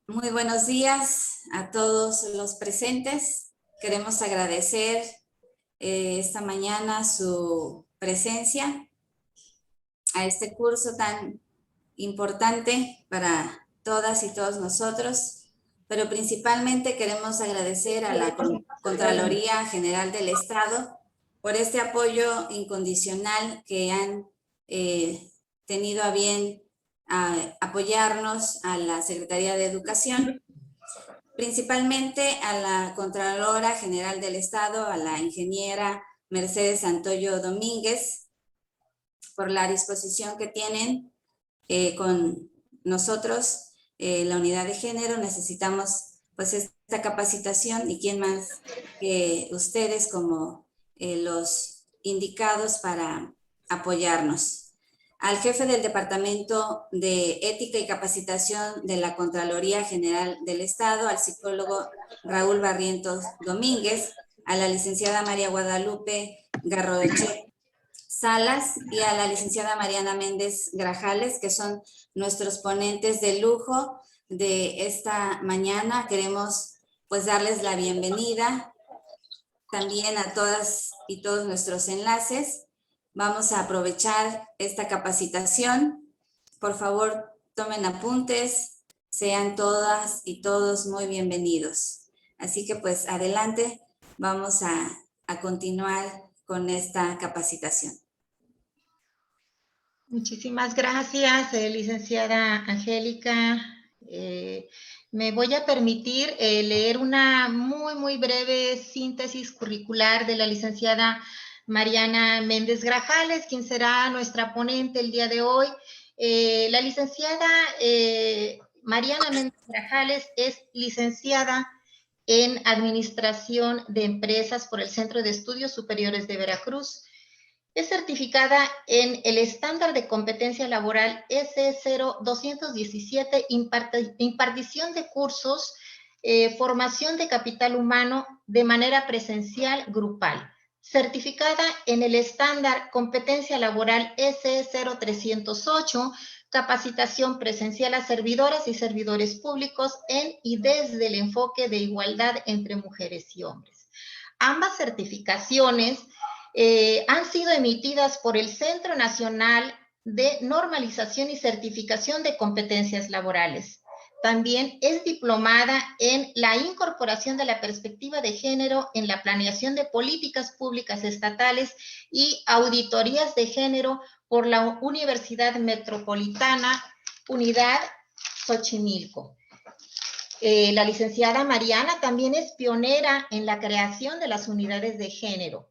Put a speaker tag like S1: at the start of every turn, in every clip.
S1: Muy buenos días a todos los presentes. Queremos agradecer esta mañana su presencia a este curso tan importante para todas y todos nosotros, pero principalmente queremos agradecer a la Contraloría General del Estado por este apoyo incondicional que han tenido a bien apoyarnos a la Secretaría de Educación, principalmente a la Contralora General del Estado, a la ingeniera Mercedes Santoyo Domínguez, por la disposición que tienen con nosotros, la unidad de género. Necesitamos pues esta capacitación, y quién más que ustedes como los indicados para apoyarnos. Al jefe del Departamento de Ética y Capacitación de la Contraloría General del Estado, al psicólogo Raúl Barrientos Domínguez, a la licenciada María Guadalupe Garroche Salas y a la licenciada Mariana Méndez Grajales, que son nuestros ponentes de lujo de esta mañana. Queremos pues darles la bienvenida también a todas y todos nuestros enlaces. Vamos a aprovechar esta capacitación. Por favor, tomen apuntes, sean todas y todos muy bienvenidos. Así que pues adelante, vamos a continuar con esta capacitación.
S2: Muchísimas gracias, licenciada Angélica. Me voy a permitir leer una muy breve síntesis curricular de la licenciada Mariana Méndez Grajales, quien será nuestra ponente el día de hoy. La licenciada Mariana Méndez Grajales es licenciada en Administración de Empresas por el Centro de Estudios Superiores de Veracruz. Es certificada en el estándar de competencia laboral S0217, impartición de cursos, formación de capital humano de manera presencial grupal. Certificada en el estándar competencia laboral S0308, capacitación presencial a servidoras y servidores públicos en y desde el enfoque de igualdad entre mujeres y hombres. Ambas certificaciones han sido emitidas por el Centro Nacional de Normalización y Certificación de Competencias Laborales. También es diplomada en la incorporación de la perspectiva de género en la planeación de políticas públicas estatales y auditorías de género por la Universidad Metropolitana, Unidad Xochimilco. La licenciada Mariana también es pionera en la creación de las unidades de género,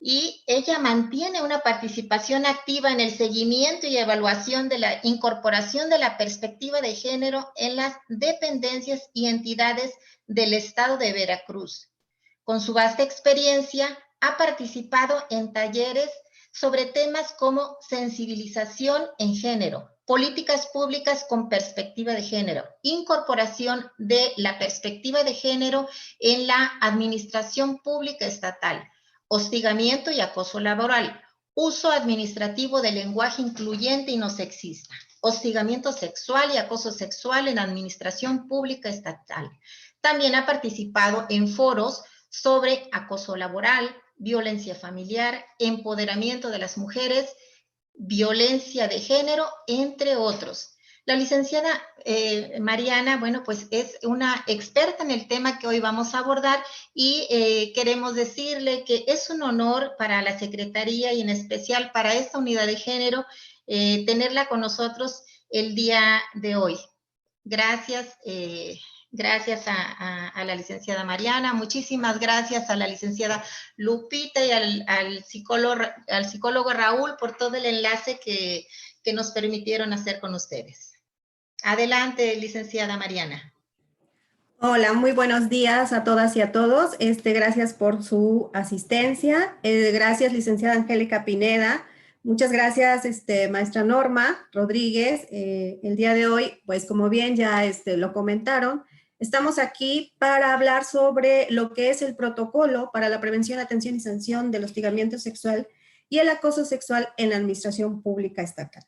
S2: y ella mantiene una participación activa en el seguimiento y evaluación de la incorporación de la perspectiva de género en las dependencias y entidades del Estado de Veracruz. Con su vasta experiencia, ha participado en talleres sobre temas como sensibilización en género, políticas públicas con perspectiva de género, incorporación de la perspectiva de género en la administración pública estatal, hostigamiento y acoso laboral, uso administrativo del lenguaje incluyente y no sexista, hostigamiento sexual y acoso sexual en administración pública estatal. También ha participado en foros sobre acoso laboral, violencia familiar, empoderamiento de las mujeres, violencia de género, entre otros. La licenciada Mariana, bueno, pues es una experta en el tema que hoy vamos a abordar, y queremos decirle que es un honor para la Secretaría y en especial para esta unidad de género tenerla con nosotros el día de hoy. Gracias, gracias a la licenciada Mariana, muchísimas gracias a la licenciada Lupita y al psicólogo Raúl por todo el enlace que nos permitieron hacer con ustedes. Adelante, licenciada Mariana.
S3: Hola, muy buenos días a todas y a todos. Gracias por su asistencia. Gracias, licenciada Angélica Pineda. Muchas gracias, maestra Norma Rodríguez. El día de hoy, pues como bien ya lo comentaron, estamos aquí para hablar sobre lo que es el protocolo para la prevención, atención y sanción del hostigamiento sexual y el acoso sexual en la administración pública estatal.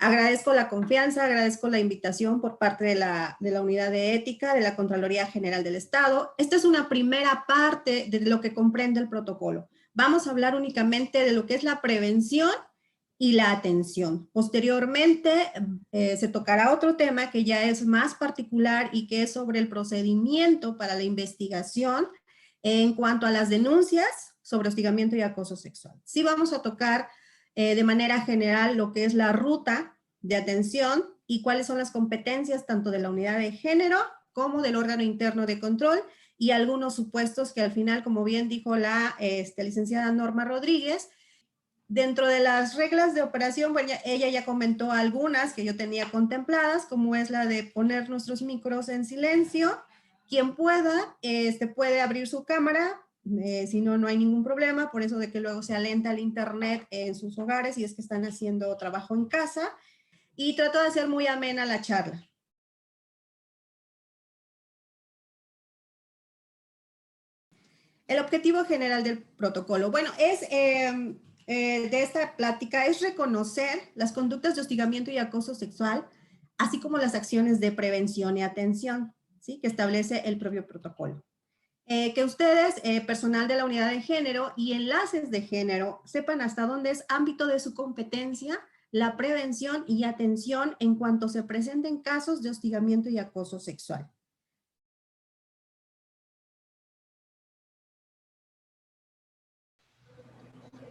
S3: Agradezco la confianza, agradezco la invitación por parte de la Unidad de Ética de la Contraloría General del Estado. Esta es una primera parte de lo que comprende el protocolo. Vamos a hablar únicamente de lo que es la prevención y la atención. Posteriormente se tocará otro tema que ya es más particular y que es sobre el procedimiento para la investigación en cuanto a las denuncias sobre hostigamiento y acoso sexual. Sí vamos a tocar de manera general lo que es la ruta de atención y cuáles son las competencias tanto de la unidad de género como del órgano interno de control y algunos supuestos que al final, como bien dijo la licenciada Norma Rodríguez, dentro de las reglas de operación, bueno, ella ya comentó algunas que yo tenía contempladas, como es la de poner nuestros micros en silencio. Quien pueda, puede abrir su cámara, si no, no hay ningún problema, por eso de que luego se alenta el internet en sus hogares y es que están haciendo trabajo en casa. Y trato de hacer muy amena la charla. El objetivo general del protocolo, bueno, es de esta plática es reconocer las conductas de hostigamiento y acoso sexual, así como las acciones de prevención y atención, ¿sí? Que establece el propio protocolo. Que ustedes, personal de la unidad de género y enlaces de género, sepan hasta dónde es ámbito de su competencia la prevención y atención en cuanto se presenten casos de hostigamiento y acoso sexual.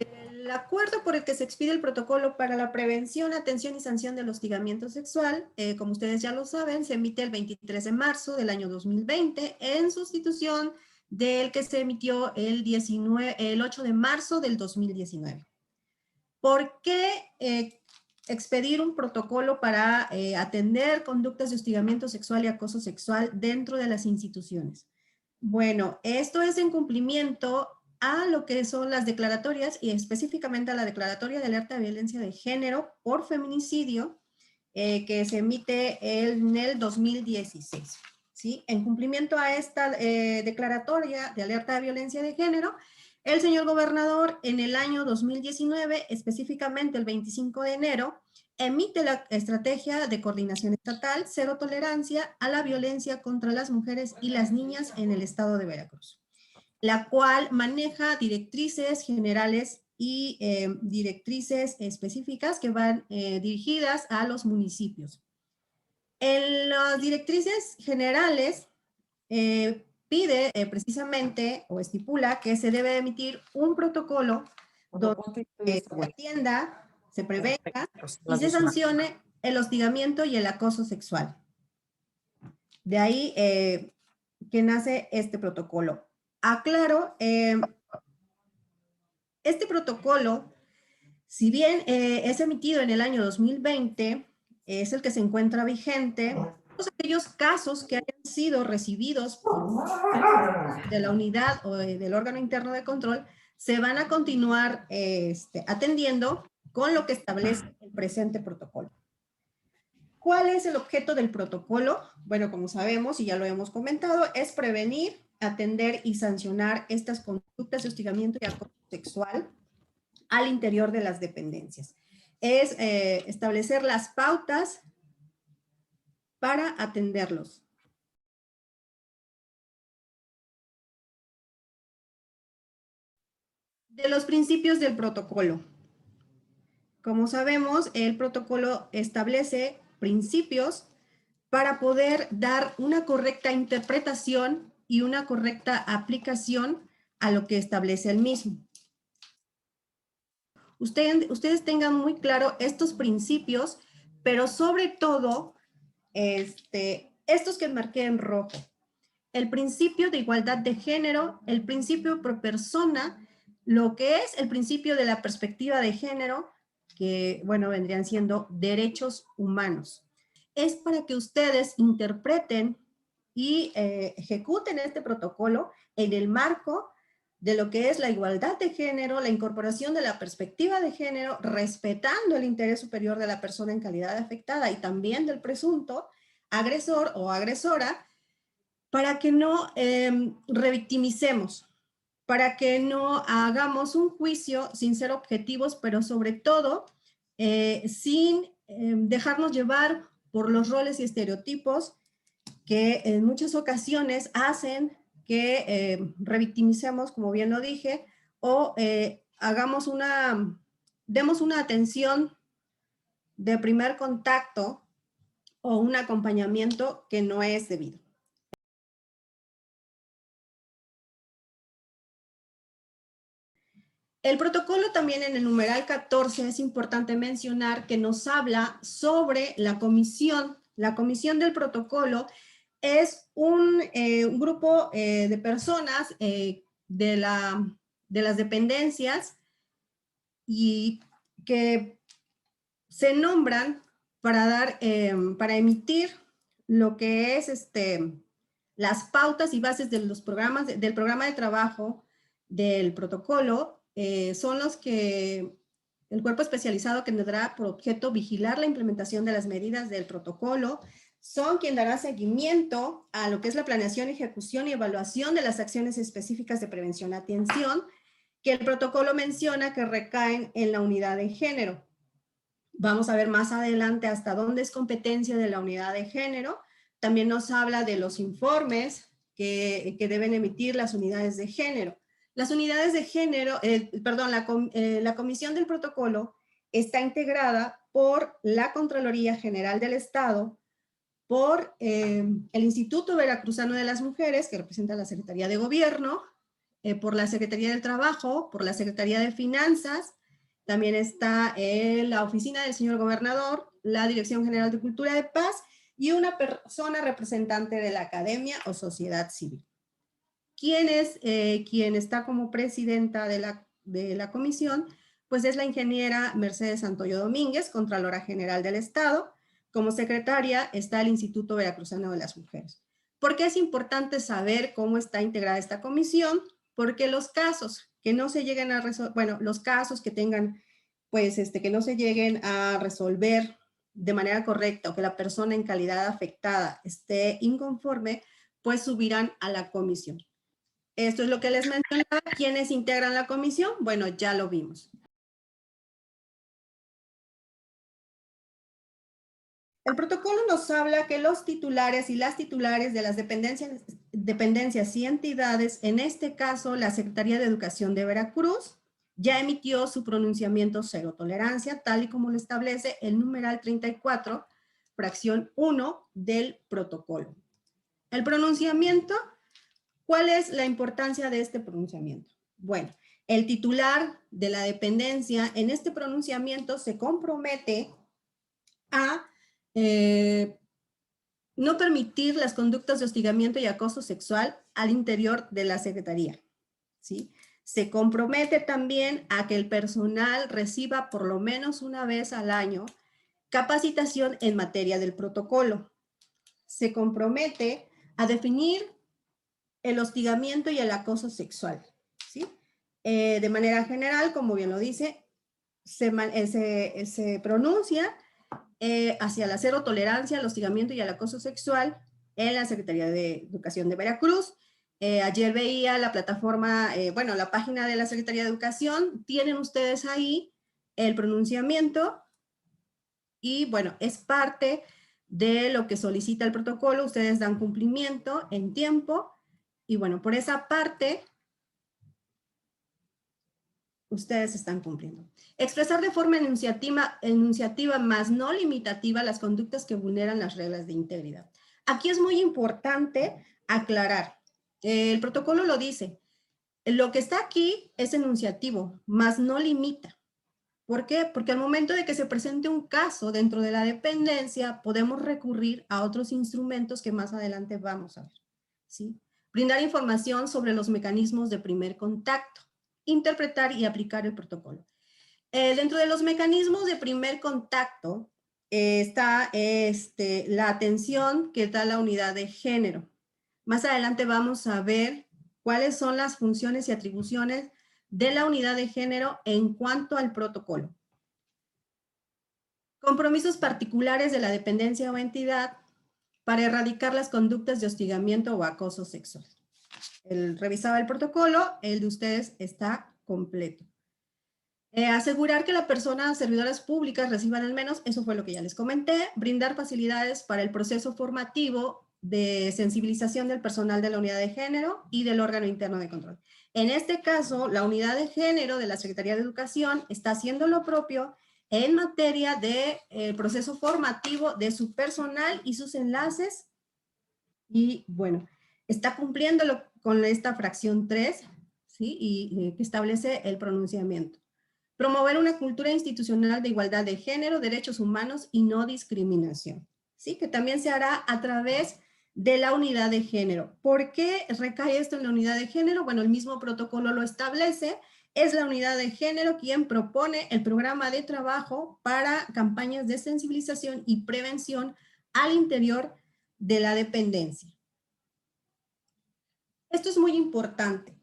S3: El acuerdo por el que se expide el protocolo para la prevención, atención y sanción del hostigamiento sexual, como ustedes ya lo saben, se emite el 23 de marzo del año 2020 en sustitución del que se emitió el 8 de marzo del 2019. ¿Por qué expedir un protocolo para atender conductas de hostigamiento sexual y acoso sexual dentro de las instituciones? Bueno, esto es en cumplimiento a lo que son las declaratorias y específicamente a la declaratoria de alerta de violencia de género por feminicidio que se emite en el 2016. ¿Sí? En cumplimiento a esta declaratoria de alerta de violencia de género, el señor gobernador en el año 2019, específicamente el 25 de enero, emite la estrategia de coordinación estatal Cero Tolerancia a la Violencia contra las Mujeres y las Niñas en el estado de Veracruz, la cual maneja directrices generales y directrices específicas que van dirigidas a los municipios. En las directrices generales pide precisamente o estipula que se debe emitir un protocolo donde se atienda, se prevenga y se sancione el hostigamiento y el acoso sexual. De ahí que nace este protocolo. Aclaro, este protocolo, si bien es emitido en el año 2020, es el que se encuentra vigente. Todos aquellos casos que hayan sido recibidos por de la unidad o del órgano interno de control se van a continuar atendiendo con lo que establece el presente protocolo. ¿Cuál es el objeto del protocolo? Bueno, como sabemos y ya lo hemos comentado, es prevenir, atender y sancionar estas conductas de hostigamiento y acoso sexual al interior de las dependencias. Es establecer las pautas para atenderlos. De los principios del protocolo. Como sabemos, el protocolo establece principios para poder dar una correcta interpretación y una correcta aplicación a lo que establece el mismo. Ustedes tengan muy claro estos principios, pero sobre todo, estos que marqué en rojo. El principio de igualdad de género, el principio pro persona, lo que es el principio de la perspectiva de género, que, bueno, vendrían siendo derechos humanos. Es para que ustedes interpreten y ejecuten este protocolo en el marco de lo que es la igualdad de género, la incorporación de la perspectiva de género, respetando el interés superior de la persona en calidad de afectada y también del presunto agresor o agresora, para que no revictimicemos, para que no hagamos un juicio sin ser objetivos, pero sobre todo sin dejarnos llevar por los roles y estereotipos que en muchas ocasiones hacen que revictimicemos, como bien lo dije, o demos una atención de primer contacto o un acompañamiento que no es debido. El protocolo también en el numeral 14 es importante mencionar que nos habla sobre la comisión. La comisión del protocolo es un grupo de personas de las dependencias y que se nombran para emitir lo que es las pautas y bases de los programas, del programa de trabajo del protocolo. Son los que el cuerpo especializado que tendrá por objeto vigilar la implementación de las medidas del protocolo, son quien dará seguimiento a lo que es la planeación, ejecución y evaluación de las acciones específicas de prevención y atención, que el protocolo menciona que recaen en la unidad de género. Vamos a ver más adelante hasta dónde es competencia de la unidad de género. También nos habla de los informes que deben emitir las unidades de género. Las unidades de género, la comisión del protocolo está integrada por la Contraloría General del Estado, por el Instituto Veracruzano de las Mujeres, que representa la Secretaría de Gobierno, por la Secretaría del Trabajo, por la Secretaría de Finanzas, también está la oficina del señor gobernador, la Dirección General de Cultura de Paz y una persona representante de la academia o sociedad civil. Quien está como presidenta de la comisión? Pues es la ingeniera Mercedes Santoyo Domínguez, Contralora General del Estado. Como secretaria está el Instituto Veracruzano de las Mujeres. ¿Por qué es importante saber cómo está integrada esta comisión? Porque los casos que no se lleguen a resolver, bueno, los casos que tengan, pues, que no se lleguen a resolver de manera correcta o que la persona en calidad afectada esté inconforme, pues subirán a la comisión. Esto es lo que les mencionaba. ¿Quiénes integran la comisión? Bueno, ya lo vimos. El protocolo nos habla que los titulares y las titulares de las dependencias y entidades, en este caso la Secretaría de Educación de Veracruz, ya emitió su pronunciamiento cero tolerancia, tal y como lo establece el numeral 34, fracción 1 del protocolo. El pronunciamiento, ¿cuál es la importancia de este pronunciamiento? Bueno, el titular de la dependencia en este pronunciamiento se compromete a no permitir las conductas de hostigamiento y acoso sexual al interior de la Secretaría, ¿sí? Se compromete también a que el personal reciba por lo menos una vez al año capacitación en materia del protocolo. Se compromete a definir el hostigamiento y el acoso sexual, ¿sí? De manera general, como bien lo dice, se pronuncia hacia la cero tolerancia al hostigamiento y al acoso sexual en la Secretaría de Educación de Veracruz. Ayer veía la plataforma, la página de la Secretaría de Educación, tienen ustedes ahí el pronunciamiento y bueno, es parte de lo que solicita el protocolo, ustedes dan cumplimiento en tiempo y bueno, por esa parte ustedes están cumpliendo. Expresar de forma enunciativa más no limitativa las conductas que vulneran las reglas de integridad. Aquí es muy importante aclarar. El protocolo lo dice. Lo que está aquí es enunciativo, más no limita. ¿Por qué? Porque al momento de que se presente un caso dentro de la dependencia, podemos recurrir a otros instrumentos que más adelante vamos a ver, ¿sí? Brindar información sobre los mecanismos de primer contacto. Interpretar y aplicar el protocolo. Dentro de los mecanismos de primer contacto está la atención que da la unidad de género. Más adelante vamos a ver cuáles son las funciones y atribuciones de la unidad de género en cuanto al protocolo. Compromisos particulares de la dependencia o entidad para erradicar las conductas de hostigamiento o acoso sexual. Revisaba el protocolo, el de ustedes está completo. Asegurar que las personas servidoras públicas reciban al menos, eso fue lo que ya les comenté, brindar facilidades para el proceso formativo de sensibilización del personal de la unidad de género y del órgano interno de control. En este caso, la unidad de género de la Secretaría de Educación está haciendo lo propio en materia de proceso formativo de su personal y sus enlaces y bueno, está cumpliéndolo con esta fracción 3, ¿sí? Y que establece el pronunciamiento. Promover una cultura institucional de igualdad de género, derechos humanos y no discriminación, ¿sí? Que también se hará a través de la unidad de género. ¿Por qué recae esto en la unidad de género? Bueno, el mismo protocolo lo establece. Es la unidad de género quien propone el programa de trabajo para campañas de sensibilización y prevención al interior de la dependencia. Esto es muy importante,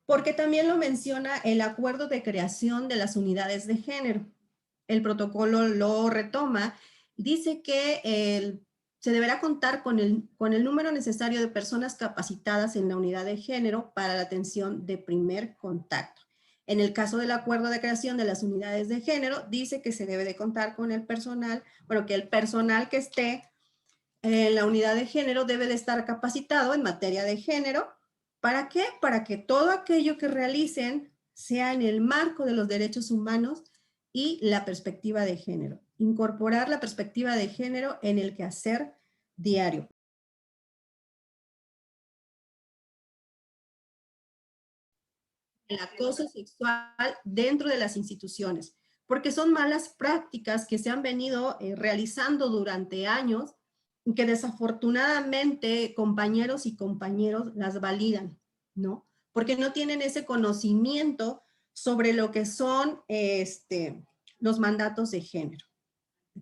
S3: porque también lo menciona el acuerdo de creación de las unidades de género. El protocolo lo retoma y dice que se deberá contar con el número necesario de personas capacitadas en la unidad de género para la atención de primer contacto. En el caso del acuerdo de creación de las unidades de género, dice que se debe de contar con el personal, bueno, que el personal que esté en la unidad de género debe de estar capacitado en materia de género. ¿Para qué? Para que todo aquello que realicen sea en el marco de los derechos humanos y la perspectiva de género. Incorporar la perspectiva de género en el quehacer diario. El acoso sexual dentro de las instituciones, porque son malas prácticas que se han venido realizando durante años y que desafortunadamente compañeros y compañeros las validan, ¿no? Porque no tienen ese conocimiento sobre lo que son los mandatos de género.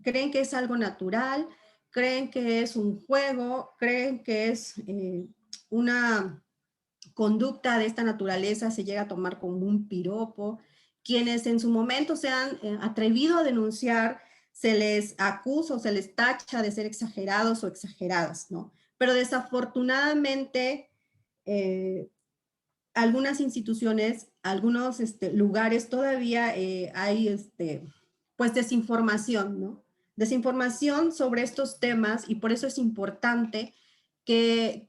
S3: Creen que es algo natural, creen que es un juego, creen que es una conducta de esta naturaleza se llega a tomar como un piropo. Quienes en su momento se han atrevido a denunciar, se les acusa o se les tacha de ser exagerados o exageradas, ¿no? Pero desafortunadamente, algunas instituciones, algunos lugares todavía hay pues desinformación, ¿no? Desinformación sobre estos temas y por eso es importante que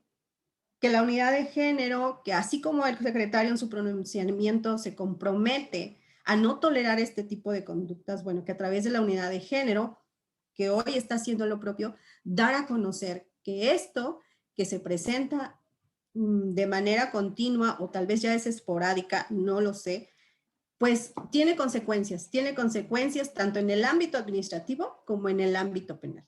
S3: la unidad de género, que así como el secretario en su pronunciamiento se compromete a no tolerar este tipo de conductas, bueno, que a través de la unidad de género, que hoy está haciendo lo propio, dar a conocer que esto que se presenta de manera continua o tal vez ya es esporádica, no lo sé, pues tiene consecuencias tanto en el ámbito administrativo como en el ámbito penal.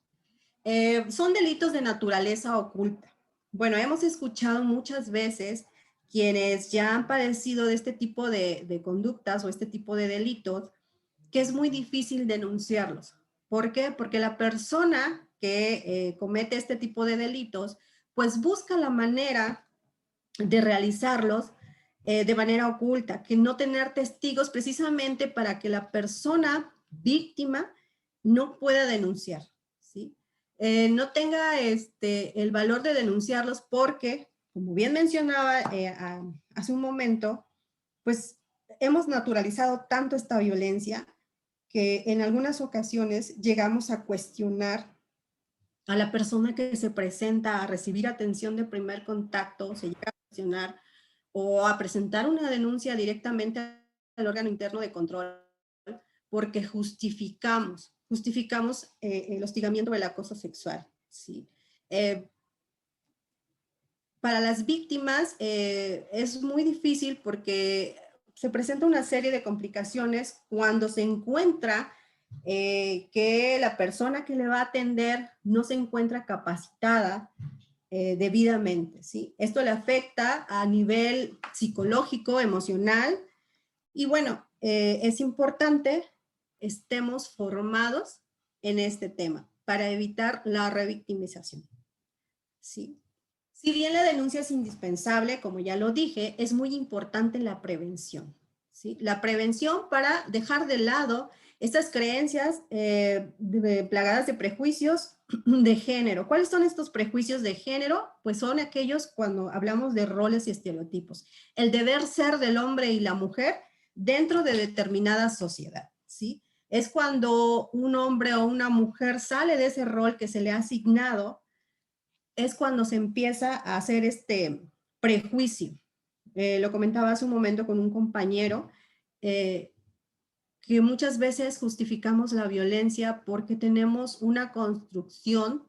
S3: Son delitos de naturaleza oculta. Bueno, hemos escuchado muchas veces quienes ya han padecido de este tipo de conductas o este tipo de delitos, que es muy difícil denunciarlos. ¿Por qué? Porque la persona que comete este tipo de delitos, pues busca la manera de realizarlos de manera oculta, que no tener testigos precisamente para que la persona víctima no pueda denunciar, ¿sí? No tenga el valor de denunciarlos porque, como bien mencionaba hace un momento, pues hemos naturalizado tanto esta violencia que en algunas ocasiones llegamos a cuestionar a la persona que se presenta a recibir atención de primer contacto, se llega a cuestionar o a presentar una denuncia directamente al órgano interno de control porque justificamos el hostigamiento o el acoso sexual, ¿sí? Para las víctimas es muy difícil porque se presenta una serie de complicaciones cuando se encuentra que la persona que le va a atender no se encuentra capacitada debidamente, ¿sí? Esto le afecta a nivel psicológico, emocional, y bueno, es importante estemos formados en este tema para evitar la revictimización, ¿sí? Si bien la denuncia es indispensable, como ya lo dije, es muy importante la prevención, ¿sí? La prevención para dejar de lado estas creencias plagadas de prejuicios de género. ¿Cuáles son estos prejuicios de género? Pues son aquellos cuando hablamos de roles y estereotipos. El deber ser del hombre y la mujer dentro de determinada sociedad, ¿sí? Es cuando un hombre o una mujer sale de ese rol que se le ha asignado, es cuando se empieza a hacer este prejuicio. Lo comentaba hace un momento con un compañero, que muchas veces justificamos la violencia porque tenemos una construcción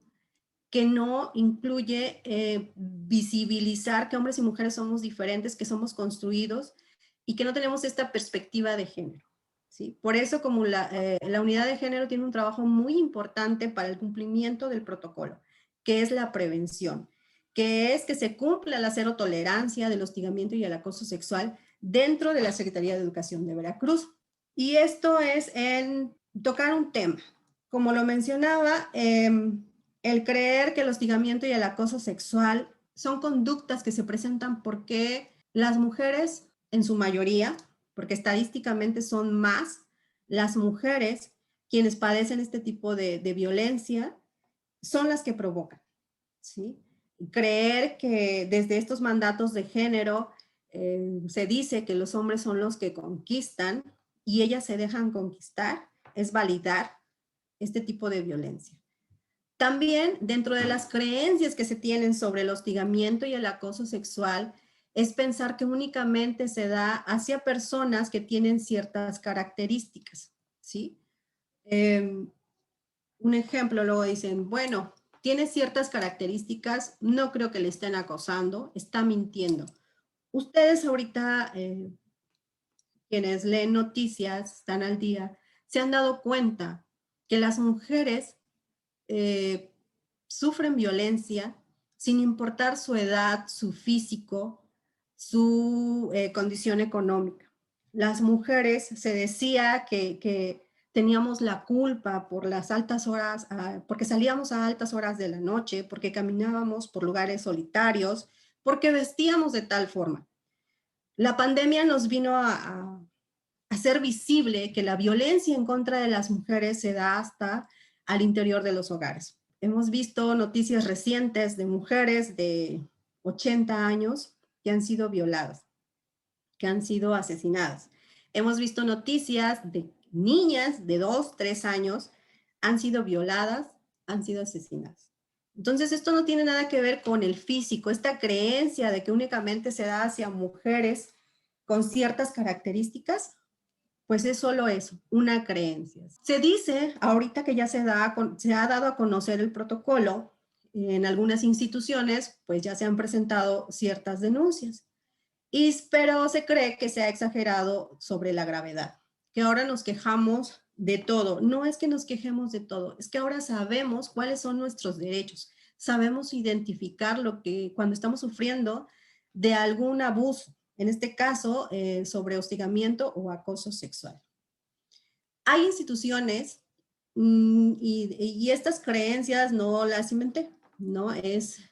S3: que no incluye visibilizar que hombres y mujeres somos diferentes, que somos construidos y que no tenemos esta perspectiva de género, ¿sí? Por eso como la unidad de género tiene un trabajo muy importante para el cumplimiento del protocolo, que es la prevención, que es que se cumpla la cero tolerancia del hostigamiento y el acoso sexual dentro de la Secretaría de Educación de Veracruz. Y esto es en tocar un tema. Como lo mencionaba, el creer que el hostigamiento y el acoso sexual son conductas que se presentan porque las mujeres, en su mayoría, porque estadísticamente son más las mujeres quienes padecen este tipo de violencia, son las que provocan, ¿sí? Creer que desde estos mandatos de género se dice que los hombres son los que conquistan y ellas se dejan conquistar, es validar este tipo de violencia. También dentro de las creencias que se tienen sobre el hostigamiento y el acoso sexual es pensar que únicamente se da hacia personas que tienen ciertas características, ¿sí? Un ejemplo, luego dicen, bueno, tiene ciertas características, no creo que le estén acosando, está mintiendo. Ustedes ahorita, quienes leen noticias, están al día, se han dado cuenta que las mujeres sufren violencia sin importar su edad, su físico, su condición económica. Las mujeres se decía que teníamos la culpa por las altas horas, porque salíamos a altas horas de la noche, porque caminábamos por lugares solitarios, porque vestíamos de tal forma. La pandemia nos vino a hacer visible que la violencia en contra de las mujeres se da hasta al interior de los hogares. Hemos visto noticias recientes de mujeres de 80 años que han sido violadas, que han sido asesinadas. Hemos visto noticias de niñas de 2, 3 años han sido violadas, han sido asesinadas. Entonces, esto no tiene nada que ver con el físico, esta creencia de que únicamente se da hacia mujeres con ciertas características, pues es solo eso, una creencia. Se dice, ahorita que ya se ha dado a conocer el protocolo, en algunas instituciones, pues ya se han presentado ciertas denuncias. Pero se cree que se ha exagerado sobre la gravedad, que ahora nos quejamos de todo. No es que nos quejemos de todo, es que ahora sabemos cuáles son nuestros derechos, sabemos identificar lo que cuando estamos sufriendo de algún abuso, en este caso sobre hostigamiento o acoso sexual. Hay instituciones y estas creencias no las inventé, ¿no? Es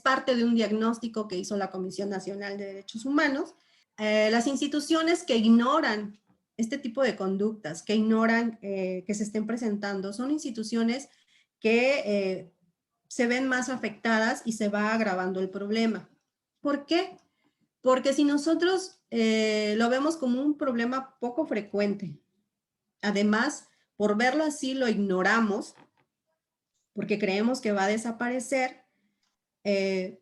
S3: parte de un diagnóstico que hizo la Comisión Nacional de Derechos Humanos. Las instituciones que ignoran este tipo de conductas, que ignoran que se estén presentando, son instituciones que se ven más afectadas y se va agravando el problema. ¿Por qué? Porque si nosotros lo vemos como un problema poco frecuente, además, por verlo así lo ignoramos, porque creemos que va a desaparecer,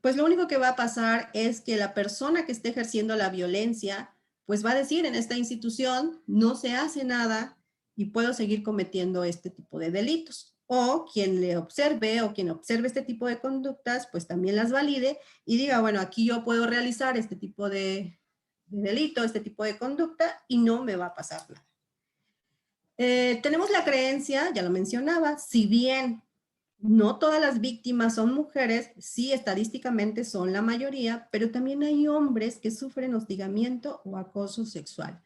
S3: pues lo único que va a pasar es que la persona que esté ejerciendo la violencia, pues va a decir en esta institución no se hace nada y puedo seguir cometiendo este tipo de delitos. O quien le observe o quien observe este tipo de conductas, pues también las valide y diga, bueno, aquí yo puedo realizar este tipo de delito, este tipo de conducta y no me va a pasar nada. Tenemos la creencia, ya lo mencionaba, si bien no todas las víctimas son mujeres, sí estadísticamente son la mayoría, pero también hay hombres que sufren hostigamiento o acoso sexual.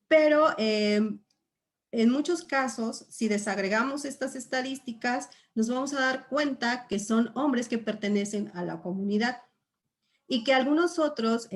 S3: Pero en muchos casos, si desagregamos estas estadísticas, nos vamos a dar cuenta que son hombres que pertenecen a la comunidad y que algunos otros,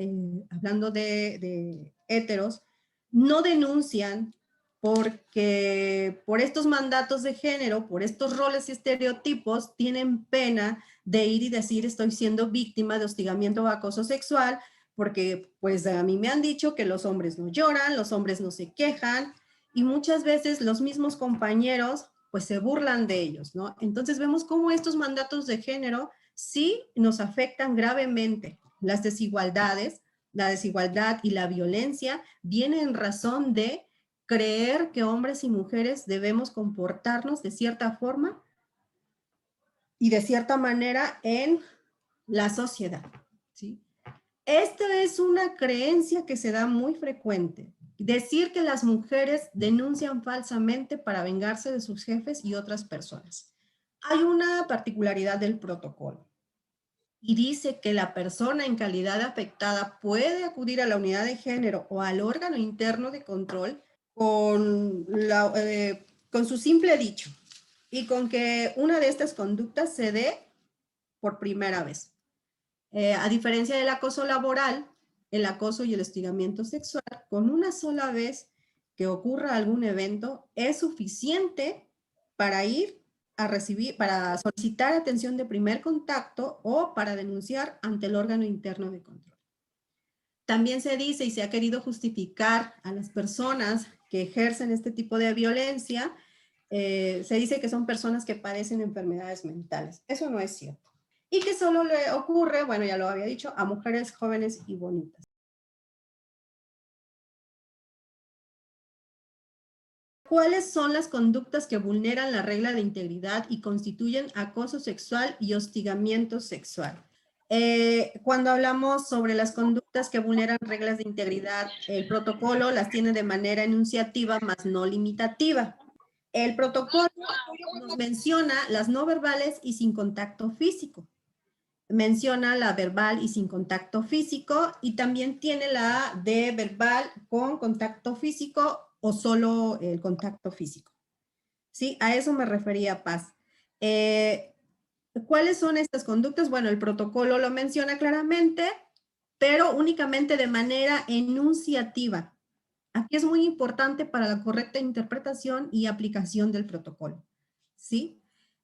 S3: hablando de héteros, no denuncian porque por estos mandatos de género, por estos roles y estereotipos, tienen pena de ir y decir estoy siendo víctima de hostigamiento o acoso sexual, porque pues a mí me han dicho que los hombres no lloran, los hombres no se quejan, y muchas veces los mismos compañeros pues se burlan de ellos, ¿no? Entonces vemos cómo estos mandatos de género sí nos afectan gravemente. Las desigualdades, la desigualdad y la violencia vienen en razón de creer que hombres y mujeres debemos comportarnos de cierta forma y de cierta manera en la sociedad, ¿sí? Esta es una creencia que se da muy frecuente. Decir que las mujeres denuncian falsamente para vengarse de sus jefes y otras personas. Hay una particularidad del protocolo y dice que la persona en calidad de afectada puede acudir a la unidad de género o al órgano interno de control con su simple dicho y con que una de estas conductas se dé por primera vez. A diferencia del acoso laboral, el acoso y el hostigamiento sexual, con una sola vez que ocurra algún evento, es suficiente para ir a recibir, para solicitar atención de primer contacto o para denunciar ante el órgano interno de control. También se dice y se ha querido justificar a las personas que ejercen este tipo de violencia, se dice que son personas que padecen enfermedades mentales. Eso no es cierto. Y que solo le ocurre, bueno, ya lo había dicho, a mujeres jóvenes y bonitas. ¿Cuáles son las conductas que vulneran la regla de integridad y constituyen acoso sexual y hostigamiento sexual? Cuando hablamos sobre las conductas que vulneran reglas de integridad, el protocolo las tiene de manera enunciativa, más no limitativa. El protocolo nos menciona las no verbales y sin contacto físico. Menciona la verbal y sin contacto físico, y también tiene la de verbal con contacto físico o solo el contacto físico. ¿Sí? A eso me refería, Paz. ¿Cuáles son estas conductas? Bueno, el protocolo lo menciona claramente, pero únicamente de manera enunciativa. Aquí es muy importante para la correcta interpretación y aplicación del protocolo. ¿Sí?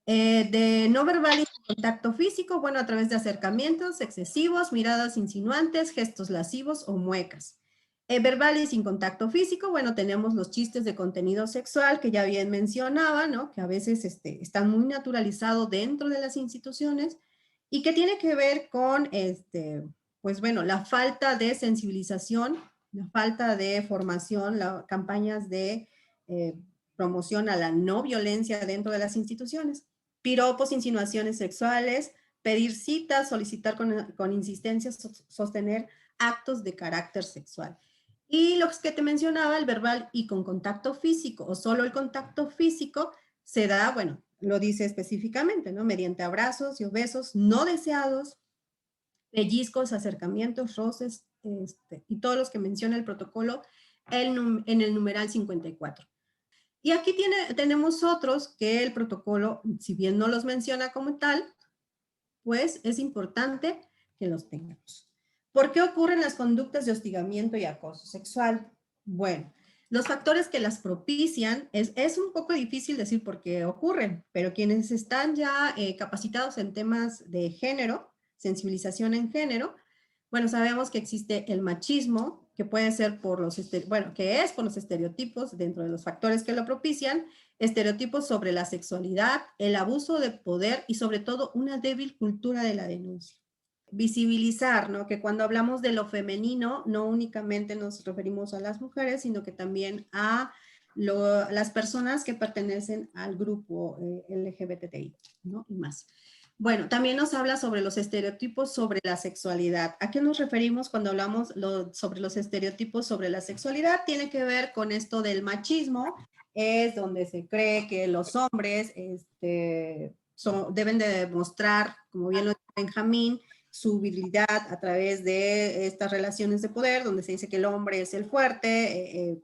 S3: De no verbal y contacto físico, bueno, a través de acercamientos excesivos, miradas insinuantes, gestos lascivos o muecas. Verbal y sin contacto físico, bueno, tenemos los chistes de contenido sexual que ya bien mencionaba, ¿no? Que a veces están muy naturalizados dentro de las instituciones y que tiene que ver con, pues bueno, la falta de sensibilización, la falta de formación, campañas de promoción a la no violencia dentro de las instituciones. Piropos, insinuaciones sexuales, pedir citas, solicitar con insistencia, sostener actos de carácter sexual. Y lo que te mencionaba, el verbal y con contacto físico o solo el contacto físico se da, bueno, lo dice específicamente, ¿no? Mediante abrazos y besos no deseados, pellizcos, acercamientos, roces, y todos los que menciona el protocolo en el numeral 54. Y aquí tenemos otros que el protocolo, si bien no los menciona como tal, pues es importante que los tengamos. ¿Por qué ocurren las conductas de hostigamiento y acoso sexual? Bueno, los factores que las propician, es un poco difícil decir por qué ocurren, pero quienes están ya capacitados en temas de género, sensibilización en género, bueno, sabemos que existe el machismo, que puede ser por los, que es por los estereotipos dentro de los factores que lo propician, estereotipos sobre la sexualidad, el abuso de poder y sobre todo una débil cultura de la denuncia. Visibilizar, ¿no? Que cuando hablamos de lo femenino, no únicamente nos referimos a las mujeres, sino que también a las personas que pertenecen al grupo LGBTI, ¿no? Y más. Bueno, también nos habla sobre los estereotipos sobre la sexualidad. ¿A qué nos referimos cuando hablamos sobre los estereotipos sobre la sexualidad? Tiene que ver con esto del machismo, es donde se cree que los hombres deben de demostrar, como bien lo dice Benjamín, su virilidad a través de estas relaciones de poder, donde se dice que el hombre es el fuerte,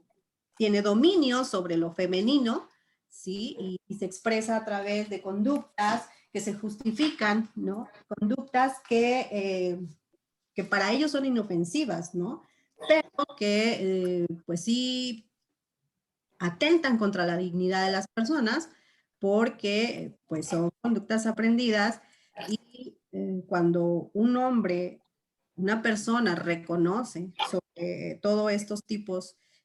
S3: tiene dominio sobre lo femenino, ¿sí? Y se expresa a través de conductas que se justifican, ¿no? Conductas que para ellos son inofensivas, ¿no? Pero que, pues sí, atentan contra la dignidad de las personas porque, pues, son conductas aprendidas y cuando un hombre una persona reconoce sobre todos estos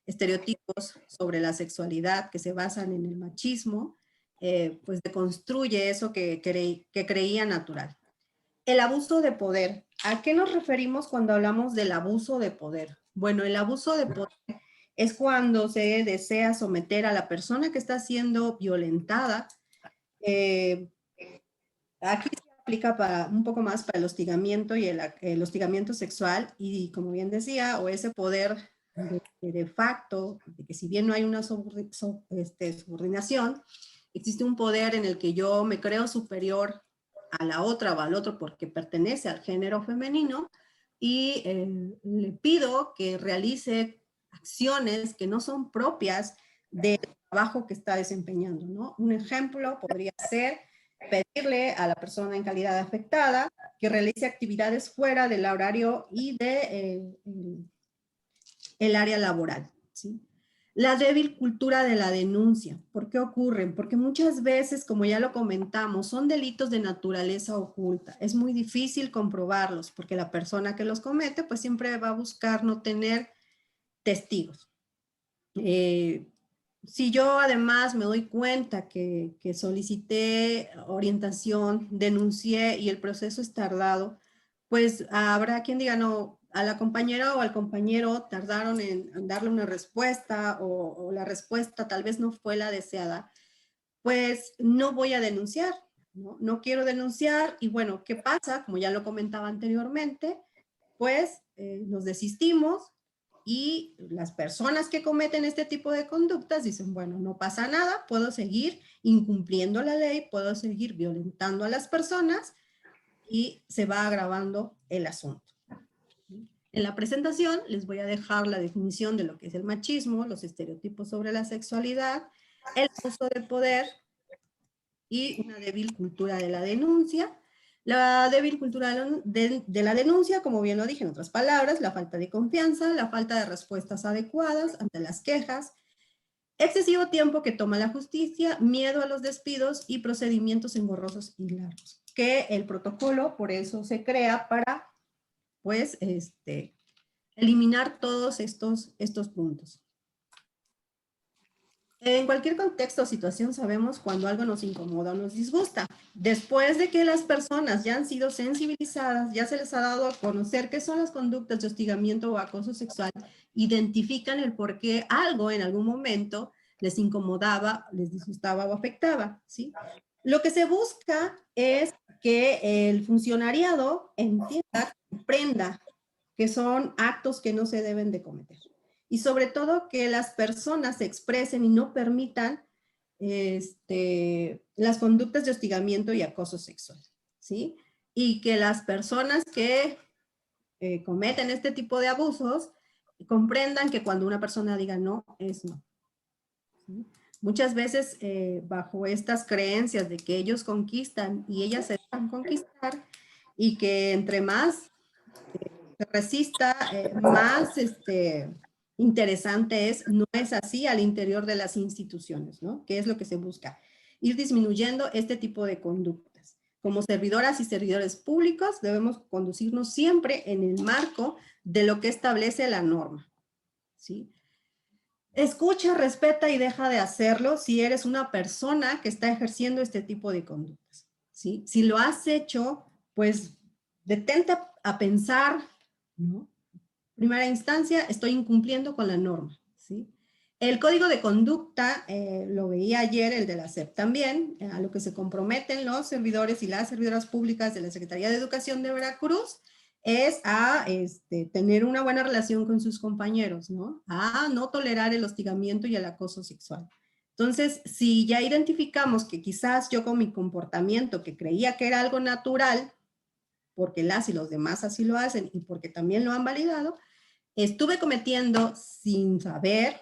S3: estereotipos sobre la sexualidad que se basan en el machismo, pues deconstruye eso que creía natural. El abuso de poder. ¿A qué nos referimos cuando hablamos del abuso de poder? Bueno, el abuso de poder es cuando se desea someter a la persona que está siendo violentada. Aquí se aplica un poco más para el hostigamiento y el hostigamiento sexual, y como bien decía, o ese poder de facto, de que si bien no hay una subordinación, existe un poder en el que yo me creo superior a la otra o al otro porque pertenece al género femenino, y le pido que realice acciones que no son propias del trabajo que está desempeñando, ¿no? Un ejemplo podría ser pedirle a la persona en calidad afectada que realice actividades fuera del horario y de el área laboral, ¿sí? La débil cultura de la denuncia. ¿Por qué ocurren? Porque muchas veces, como ya lo comentamos, son delitos de naturaleza oculta. Es muy difícil comprobarlos porque la persona que los comete pues siempre va a buscar no tener testigos. Si yo además me doy cuenta que solicité orientación, denuncié y el proceso es tardado, pues habrá quien diga, no, a la compañera o al compañero tardaron en darle una respuesta, o la respuesta tal vez no fue la deseada, pues no voy a denunciar, ¿no? No quiero denunciar. Y bueno, ¿qué pasa? Como ya lo comentaba anteriormente, pues nos desistimos, y las personas que cometen este tipo de conductas dicen, bueno, no pasa nada, puedo seguir incumpliendo la ley, puedo seguir violentando a las personas, y se va agravando el asunto. En la presentación les voy a dejar la definición de lo que es el machismo, los estereotipos sobre la sexualidad, el abuso de poder y una débil cultura de la denuncia. La débil cultura de la denuncia, como bien lo dije en otras palabras, la falta de confianza, la falta de respuestas adecuadas ante las quejas, excesivo tiempo que toma la justicia, miedo a los despidos y procedimientos engorrosos y largos. Que el protocolo por eso se crea para, pues, eliminar todos estos puntos. En cualquier contexto o situación sabemos cuando algo nos incomoda o nos disgusta. Después de que las personas ya han sido sensibilizadas, ya se les ha dado a conocer qué son las conductas de hostigamiento o acoso sexual, identifican el por qué algo en algún momento les incomodaba, les disgustaba o afectaba, ¿sí? Lo que se busca es que el funcionariado entienda, comprenda que son actos que no se deben de cometer. Y sobre todo que las personas se expresen y no permitan las conductas de hostigamiento y acoso sexual, ¿sí? Y que las personas que cometen este tipo de abusos comprendan que cuando una persona diga no, es no, ¿sí? Muchas veces bajo estas creencias de que ellos conquistan y ellas se dejan conquistar, y que entre más se resista, más interesante es. No es así al interior de las instituciones, ¿no? ¿Qué es lo que se busca? Ir disminuyendo este tipo de conductas. Como servidoras y servidores públicos debemos conducirnos siempre en el marco de lo que establece la norma, ¿sí? Escucha, respeta y deja de hacerlo si eres una persona que está ejerciendo este tipo de conductas, ¿sí? Si lo has hecho, pues detente a pensar, ¿no? Primera instancia, estoy incumpliendo con la norma, ¿sí? El código de conducta, lo veía ayer, el de la SEP también, a lo que se comprometen los servidores y las servidoras públicas de la Secretaría de Educación de Veracruz, es a tener una buena relación con sus compañeros, ¿no? A no tolerar el hostigamiento y el acoso sexual. Entonces, si ya identificamos que quizás yo con mi comportamiento, que creía que era algo natural, porque las y los demás así lo hacen y porque también lo han validado, estuve cometiendo sin saber,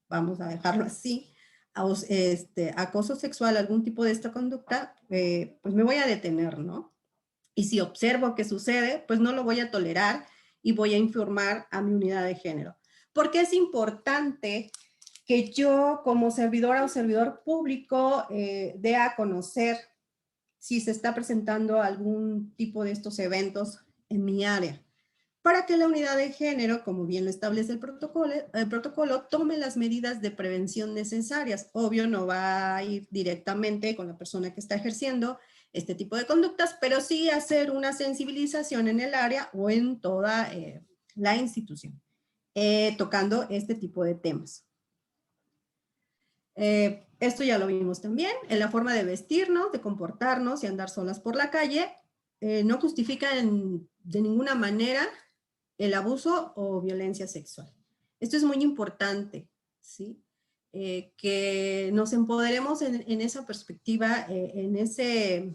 S3: vamos a dejarlo así, acoso sexual, algún tipo de esta conducta, pues me voy a detener, ¿no? Y si observo que sucede, pues no lo voy a tolerar y voy a informar a mi unidad de género. Porque es importante que yo como servidora o servidor público dé a conocer si se está presentando algún tipo de estos eventos en mi área. para que la unidad de género, como bien lo establece el protocolo, tome las medidas de prevención necesarias. Obvio, no va a ir directamente con la persona que está ejerciendo este tipo de conductas, pero sí hacer una sensibilización en el área o en toda la institución, tocando este tipo de temas. Esto ya lo vimos también, en la forma de vestirnos, de comportarnos y andar solas por la calle, no justifica de ninguna manera el abuso o violencia sexual. Esto es muy importante, ¿sí? Que nos empoderemos en esa perspectiva, en ese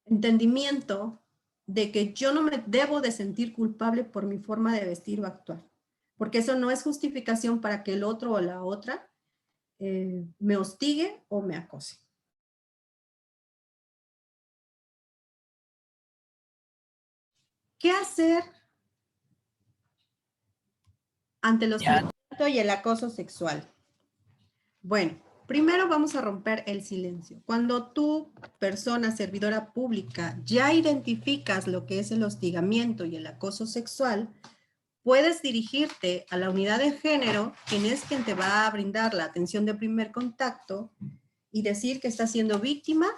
S3: entendimiento de que yo no me debo de sentir culpable por mi forma de vestir o actuar, porque eso no es justificación para que el otro o la otra me hostigue o me acose. ¿Qué hacer ante los hostigamientos y el acoso sexual? Bueno, primero vamos a romper el silencio. Cuando tú, persona servidora pública, ya identificas lo que es el hostigamiento y el acoso sexual, puedes dirigirte a la unidad de género, quien es quien te va a brindar la atención de primer contacto, y decir que estás siendo víctima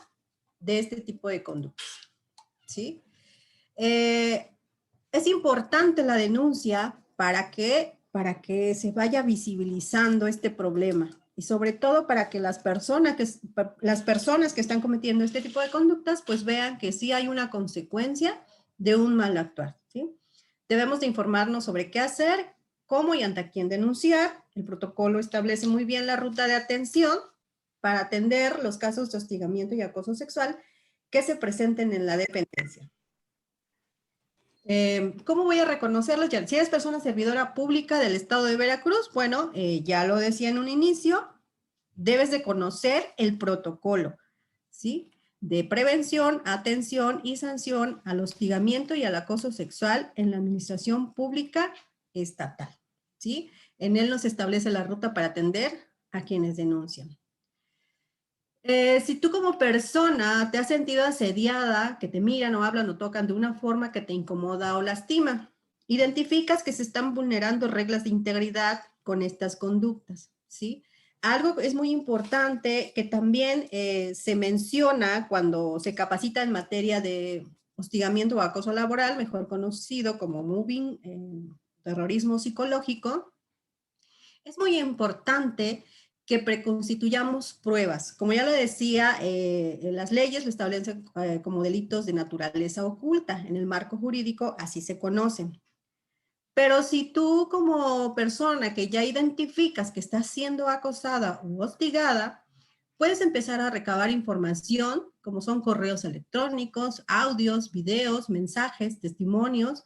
S3: de este tipo de conductas, ¿sí? Es importante la denuncia para que se vaya visibilizando este problema y sobre todo para que las personas que están cometiendo este tipo de conductas pues vean que sí hay una consecuencia de un mal actuar, ¿sí? Debemos de informarnos sobre qué hacer, cómo y ante quién denunciar. El protocolo establece muy bien la ruta de atención para atender los casos de hostigamiento y acoso sexual que se presenten en la dependencia. ¿Cómo voy a reconocerlos? Ya, si eres persona servidora pública del estado de Veracruz, bueno, ya lo decía en un inicio, debes de conocer el protocolo, ¿sí? De prevención, atención y sanción al hostigamiento y al acoso sexual en la administración pública estatal, ¿sí? En él nos establece la ruta para atender a quienes denuncian. Si tú como persona te has sentido asediada, que te miran o hablan o tocan de una forma que te incomoda o lastima, identificas que se están vulnerando reglas de integridad con estas conductas, ¿sí? Algo es muy importante que también se menciona cuando se capacita en materia de hostigamiento o acoso laboral, mejor conocido como moving, terrorismo psicológico. Es muy importante que preconstituyamos pruebas. Como ya lo decía, las leyes lo establecen como delitos de naturaleza oculta. En el marco jurídico así se conocen. Pero si tú como persona que ya identificas que estás siendo acosada u hostigada, puedes empezar a recabar información, como son correos electrónicos, audios, videos, mensajes, testimonios,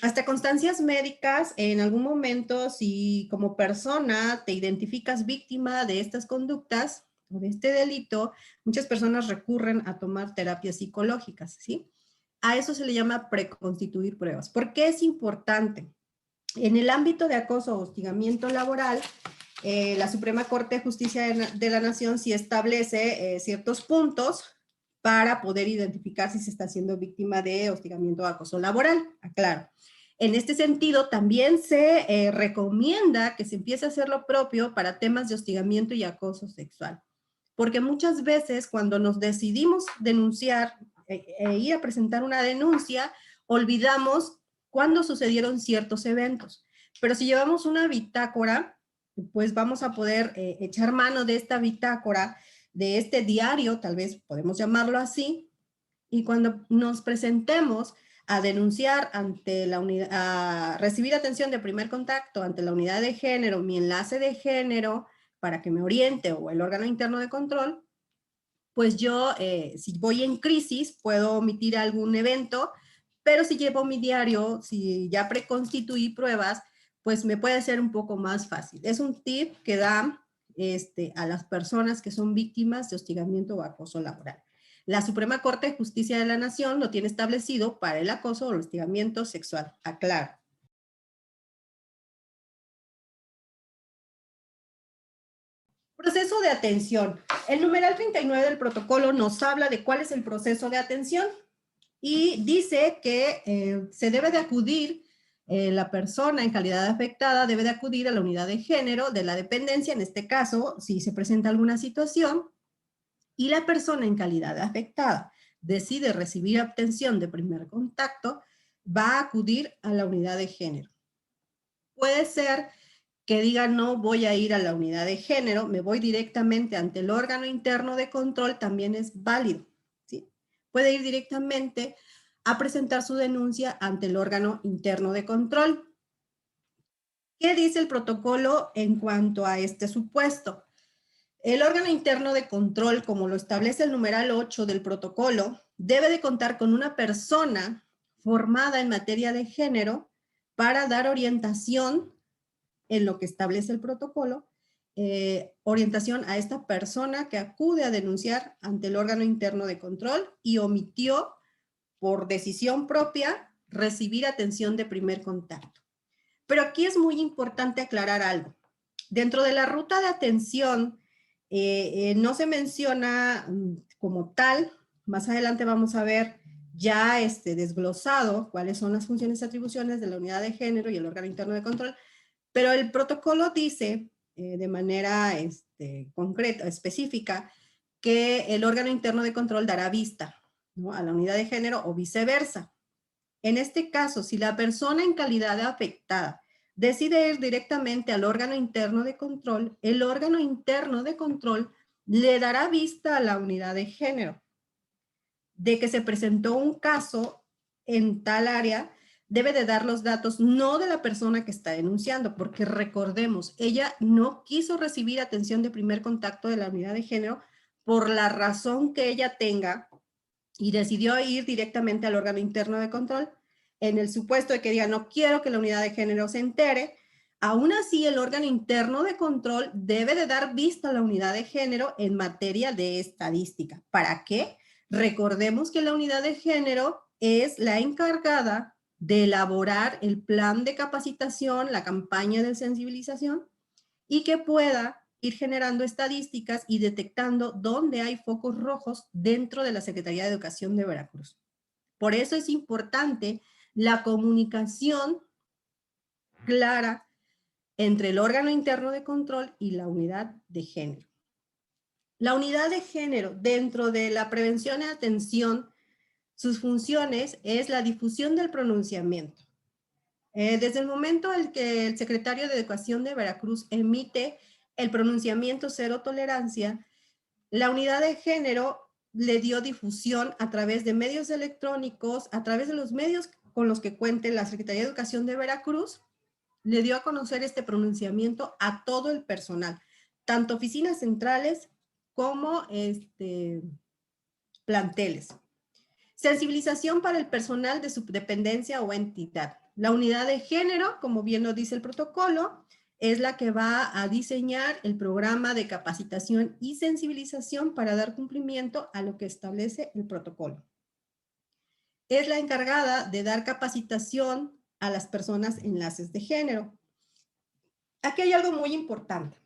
S3: hasta constancias médicas. En algún momento, si como persona te identificas víctima de estas conductas o de este delito, muchas personas recurren a tomar terapias psicológicas, ¿sí? A eso se le llama preconstituir pruebas. ¿Por qué es importante? En el ámbito de acoso o hostigamiento laboral, la Suprema Corte de Justicia de la Nación sí establece ciertos puntos para poder identificar si se está siendo víctima de hostigamiento o acoso laboral, aclaro. En este sentido, también se recomienda que se empiece a hacer lo propio para temas de hostigamiento y acoso sexual. Porque muchas veces cuando nos decidimos denunciar e ir a presentar una denuncia, olvidamos cuándo sucedieron ciertos eventos. Pero si llevamos una bitácora, pues vamos a poder echar mano de esta bitácora, de este diario, tal vez podemos llamarlo así, y cuando nos presentemos a denunciar ante la unidad, a recibir atención de primer contacto ante la unidad de género, mi enlace de género, para que me oriente o el órgano interno de control, pues yo, si voy en crisis, puedo omitir algún evento, pero si llevo mi diario, si ya preconstituí pruebas, pues me puede ser un poco más fácil. Es un tip que da a las personas que son víctimas de hostigamiento o acoso laboral. La Suprema Corte de Justicia de la Nación lo tiene establecido para el acoso o el hostigamiento sexual. Aclaro. Proceso de atención. El numeral 39 del protocolo nos habla de cuál es el proceso de atención y dice que se debe de acudir, la persona en calidad de afectada debe de acudir a la unidad de género de la dependencia, en este caso, si se presenta alguna situación, y la persona en calidad de afectada decide recibir atención de primer contacto, va a acudir a la unidad de género. Puede ser que diga no voy a ir a la unidad de género, me voy directamente ante el órgano interno de control, también es válido, ¿sí? Puede ir directamente a presentar su denuncia ante el órgano interno de control. ¿Qué dice el protocolo en cuanto a este supuesto? El órgano interno de control, como lo establece el numeral 8 del protocolo, debe de contar con una persona formada en materia de género para dar orientación en lo que establece el protocolo, orientación a esta persona que acude a denunciar ante el órgano interno de control y omitió por decisión propia recibir atención de primer contacto. Pero aquí es muy importante aclarar algo. Dentro de la ruta de atención no se menciona como tal, más adelante vamos a ver ya desglosado cuáles son las funciones y atribuciones de la unidad de género y el órgano interno de control, pero el protocolo dice de manera concreta, específica, que el órgano interno de control dará vista, ¿no?, a la unidad de género o viceversa. En este caso, si la persona en calidad de afectada decide ir directamente al órgano interno de control, el órgano interno de control le dará vista a la unidad de género de que se presentó un caso en tal área. Debe de dar los datos no de la persona que está denunciando, porque recordemos, ella no quiso recibir atención de primer contacto de la unidad de género por la razón que ella tenga y decidió ir directamente al órgano interno de control. En el supuesto de que diga no quiero que la unidad de género se entere, aún así el órgano interno de control debe de dar vista a la unidad de género en materia de estadística. ¿Para qué? Recordemos que la unidad de género es la encargada de elaborar el plan de capacitación, la campaña de sensibilización, y que pueda ir generando estadísticas y detectando dónde hay focos rojos dentro de la Secretaría de Educación de Veracruz. Por eso es importante la comunicación clara entre el órgano interno de control y la unidad de género. La unidad de género dentro de la prevención y atención, sus funciones es la difusión del pronunciamiento. Desde el momento en que el secretario de Educación de Veracruz emite el pronunciamiento cero tolerancia, la unidad de género le dio difusión a través de medios electrónicos, a través de los medios con los que cuente la Secretaría de Educación de Veracruz, le dio a conocer este pronunciamiento a todo el personal, tanto oficinas centrales como planteles. Sensibilización para el personal de subdependencia o entidad. La unidad de género, como bien lo dice el protocolo, es la que va a diseñar el programa de capacitación y sensibilización para dar cumplimiento a lo que establece el protocolo. Es la encargada de dar capacitación a las personas enlaces de género. Aquí hay algo muy importante.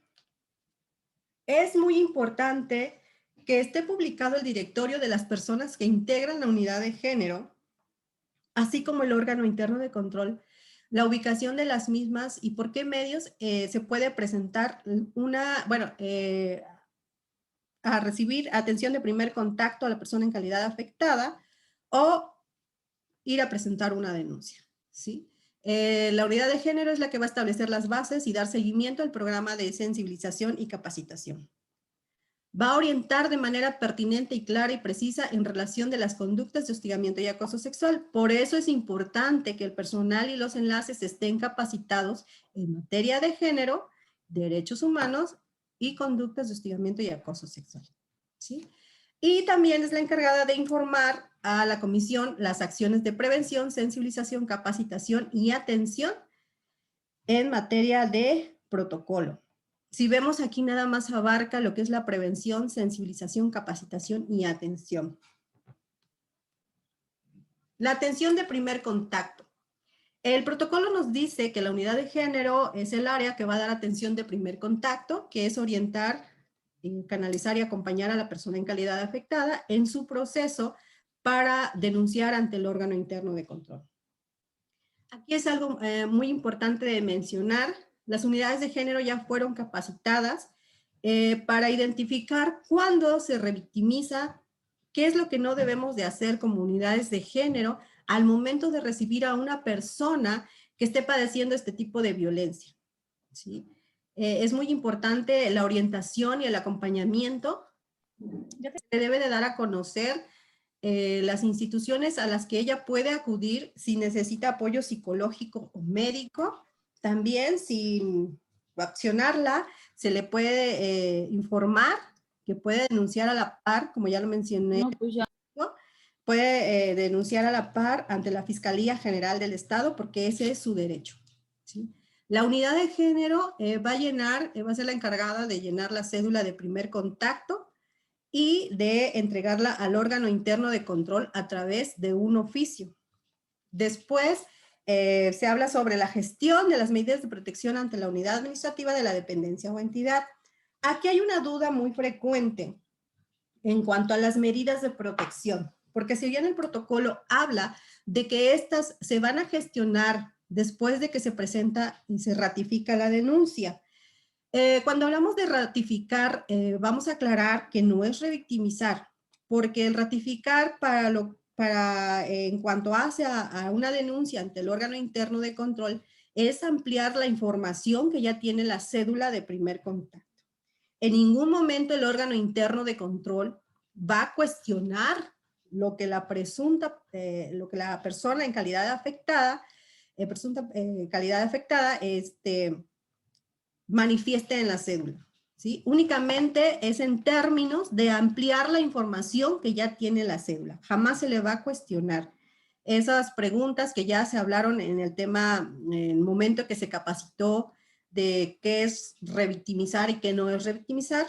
S3: Es muy importante que esté publicado el directorio de las personas que integran la unidad de género, así como el órgano interno de control, la ubicación de las mismas y por qué medios se puede presentar a recibir atención de primer contacto a la persona en calidad afectada o ir a presentar una denuncia, ¿sí? La unidad de género es la que va a establecer las bases y dar seguimiento al programa de sensibilización y capacitación. Va a orientar de manera pertinente y clara y precisa en relación de las conductas de hostigamiento y acoso sexual. Por eso es importante que el personal y los enlaces estén capacitados en materia de género, derechos humanos y conductas de hostigamiento y acoso sexual, ¿sí? Y también es la encargada de informar a la comisión las acciones de prevención, sensibilización, capacitación y atención en materia de protocolo. Si vemos aquí, nada más abarca lo que es la prevención, sensibilización, capacitación y atención. La atención de primer contacto. El protocolo nos dice que la unidad de género es el área que va a dar atención de primer contacto, que es orientar, canalizar y acompañar a la persona en calidad afectada en su proceso para denunciar ante el órgano interno de control. Aquí es algo muy importante de mencionar. Las unidades de género ya fueron capacitadas para identificar cuándo se revictimiza, qué es lo que no debemos de hacer como unidades de género al momento de recibir a una persona que esté padeciendo este tipo de violencia, ¿sí? Es muy importante la orientación y el acompañamiento. Se debe de dar a conocer las instituciones a las que ella puede acudir si necesita apoyo psicológico o médico. También, sin accionarla, se le puede informar que puede denunciar a la par, como ya lo mencioné,
S1: No, pues ya.
S3: puede denunciar a la par ante la Fiscalía General del Estado, porque ese es su derecho, ¿sí? La unidad de género va a ser la encargada de llenar la cédula de primer contacto y de entregarla al órgano interno de control a través de un oficio. Después se habla sobre la gestión de las medidas de protección ante la unidad administrativa de la dependencia o entidad. Aquí hay una duda muy frecuente en cuanto a las medidas de protección, porque si bien el protocolo habla de que estas se van a gestionar después de que se presenta y se ratifica la denuncia, cuando hablamos de ratificar, vamos a aclarar que no es revictimizar, porque el ratificar en cuanto hace a una denuncia ante el órgano interno de control es ampliar la información que ya tiene la cédula de primer contacto. En ningún momento el órgano interno de control va a cuestionar lo que la persona en calidad de afectada, manifieste en la cédula, ¿sí? Únicamente es en términos de ampliar la información que ya tiene la cédula. Jamás se le va a cuestionar esas preguntas que ya se hablaron en el tema, en el momento que se capacitó de qué es revictimizar y qué no es revictimizar.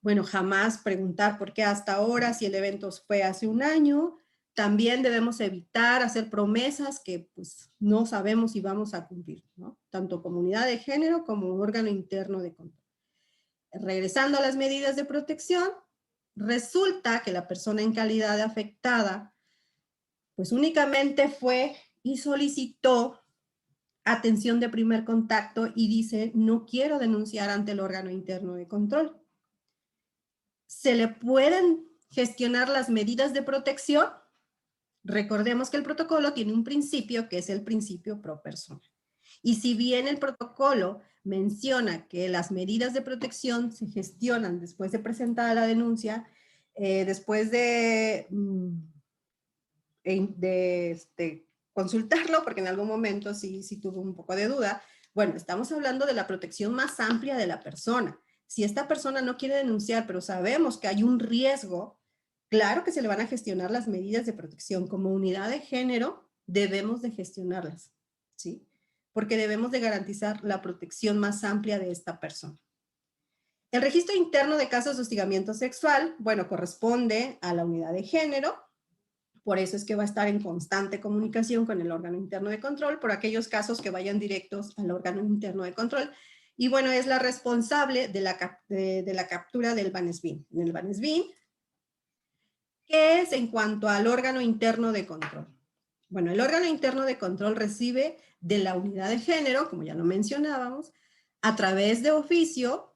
S3: Bueno, jamás preguntar por qué hasta ahora, si el evento fue hace un año. También debemos evitar hacer promesas que pues no sabemos si vamos a cumplir, ¿no? Tanto comunidad de género como órgano interno de control. Regresando a las medidas de protección, resulta que la persona en calidad de afectada pues únicamente fue y solicitó atención de primer contacto y dice, no quiero denunciar ante el órgano interno de control. ¿Se le pueden gestionar las medidas de protección? Recordemos que el protocolo tiene un principio que es el principio pro persona. Y si bien el protocolo menciona que las medidas de protección se gestionan después de presentada la denuncia, después de consultarlo, porque en algún momento sí tuve un poco de duda. Bueno, estamos hablando de la protección más amplia de la persona. Si esta persona no quiere denunciar, pero sabemos que hay un riesgo, claro que se le van a gestionar las medidas de protección. Como unidad de género, debemos de gestionarlas, ¿sí? Porque debemos de garantizar la protección más amplia de esta persona. El registro interno de casos de hostigamiento sexual, bueno, corresponde a la unidad de género. Por eso es que va a estar en constante comunicación con el órgano interno de control por aquellos casos que vayan directos al órgano interno de control. Y bueno, es la responsable de la captura del BANESBIN. En el BANESBIN, ¿qué es en cuanto al órgano interno de control? Bueno, el órgano interno de control recibe de la unidad de género, como ya lo mencionábamos, a través de oficio,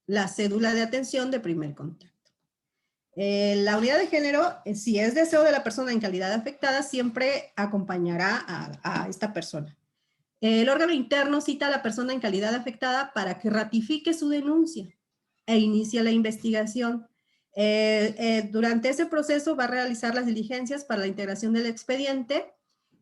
S3: la cédula de atención de primer contacto. La unidad de género, si es deseo de la persona en calidad de afectada, siempre acompañará a esta persona. El órgano interno cita a la persona en calidad de afectada para que ratifique su denuncia e inicie la investigación. Durante ese proceso va a realizar las diligencias para la integración del expediente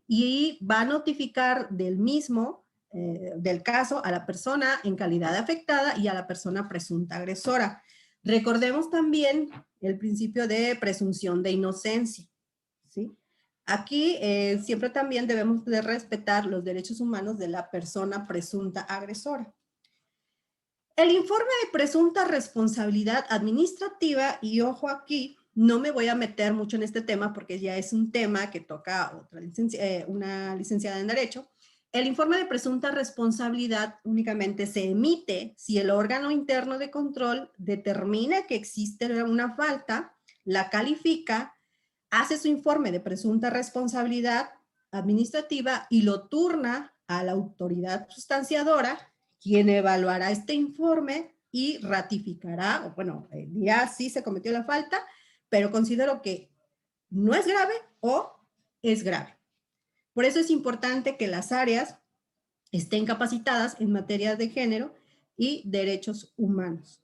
S3: y va a notificar del mismo, del caso, a la persona en calidad de afectada y a la persona presunta agresora. Recordemos también el principio de presunción de inocencia, ¿sí? Aquí siempre también debemos de respetar los derechos humanos de la persona presunta agresora. El informe de presunta responsabilidad administrativa, y ojo aquí, no me voy a meter mucho en este tema porque ya es un tema que toca una licenciada en Derecho. El informe de presunta responsabilidad únicamente se emite si el órgano interno de control determina que existe una falta, la califica, hace su informe de presunta responsabilidad administrativa y lo turna a la autoridad sustanciadora, quien evaluará este informe y ratificará, o bueno, dirá si se cometió la falta, pero considero que no es grave o es grave. Por eso es importante que las áreas estén capacitadas en materia de género y derechos humanos.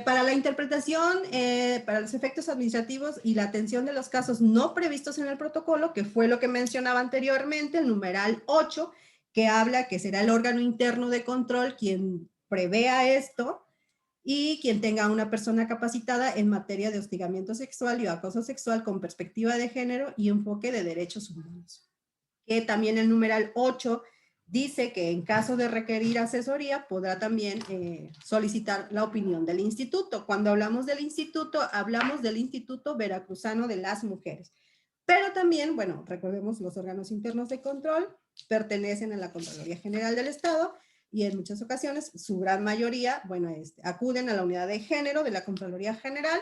S3: Para la interpretación, para los efectos administrativos y la atención de los casos no previstos en el protocolo, que fue lo que mencionaba anteriormente, el numeral 8, que habla que será el órgano interno de control quien prevea esto y quien tenga una persona capacitada en materia de hostigamiento sexual y acoso sexual con perspectiva de género y enfoque de derechos humanos. Que también el numeral 8 dice que en caso de requerir asesoría podrá también solicitar la opinión del instituto. Cuando hablamos del Instituto Veracruzano de las Mujeres. Pero también, bueno, recordemos los órganos internos de control pertenecen a la Contraloría General del Estado y en muchas ocasiones, su gran mayoría, bueno, acuden a la unidad de género de la Contraloría General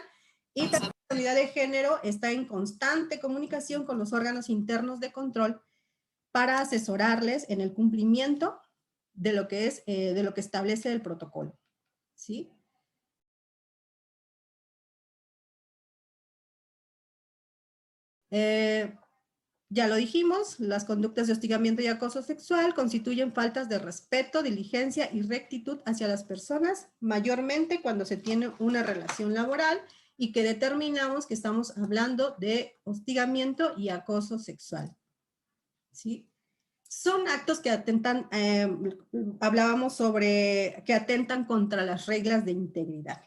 S3: y también la unidad de género está en constante comunicación con los órganos internos de control para asesorarles en el cumplimiento de lo que es, de lo que establece el protocolo, ¿sí? Ya lo dijimos, las conductas de hostigamiento y acoso sexual constituyen faltas de respeto, diligencia y rectitud hacia las personas, mayormente cuando se tiene una relación laboral y que determinamos que estamos hablando de hostigamiento y acoso sexual, ¿sí? Son actos que atentan, hablábamos sobre que atentan contra las reglas de integridad.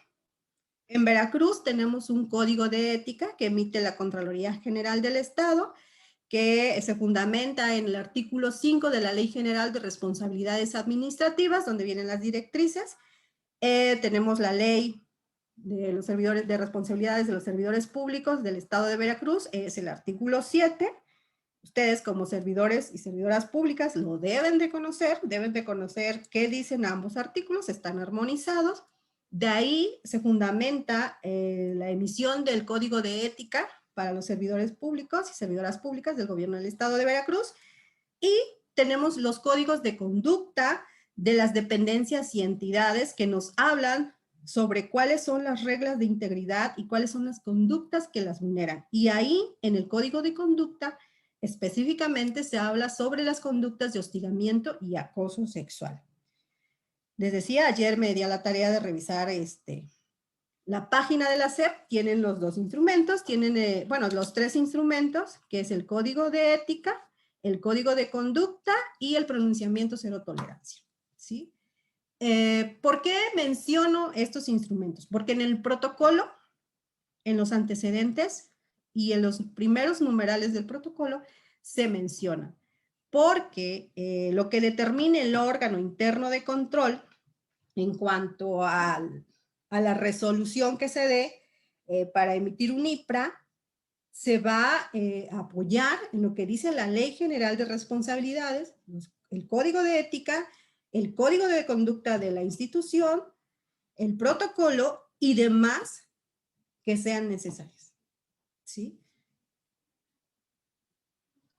S3: En Veracruz tenemos un código de ética que emite la Contraloría General del Estado, que se fundamenta en el artículo 5 de la Ley General de Responsabilidades Administrativas, donde vienen las directrices. Tenemos la Ley de los servidores de responsabilidades de los servidores públicos del Estado de Veracruz, es el artículo 7. Ustedes como servidores y servidoras públicas lo deben de conocer qué dicen ambos artículos, están armonizados. De ahí se fundamenta la emisión del Código de Ética para los servidores públicos y servidoras públicas del gobierno del Estado de Veracruz. Y tenemos los códigos de conducta de las dependencias y entidades que nos hablan sobre cuáles son las reglas de integridad y cuáles son las conductas que las vulneran. Y ahí, en el Código de Conducta, específicamente se habla sobre las conductas de hostigamiento y acoso sexual. Les decía, ayer me di a la tarea de revisar la página de la SEP, tienen los dos instrumentos, tienen, bueno, los tres instrumentos, que es el Código de Ética, el Código de Conducta y el pronunciamiento cero tolerancia, ¿sí? ¿Por qué menciono estos instrumentos? Porque en el protocolo, en los antecedentes y en los primeros numerales del protocolo se menciona, porque lo que determine el órgano interno de control en cuanto a la resolución que se dé para emitir un IPRA, se va a apoyar en lo que dice la Ley General de Responsabilidades, el Código de Ética, el Código de Conducta de la institución, el protocolo y demás que sean necesarios, ¿sí?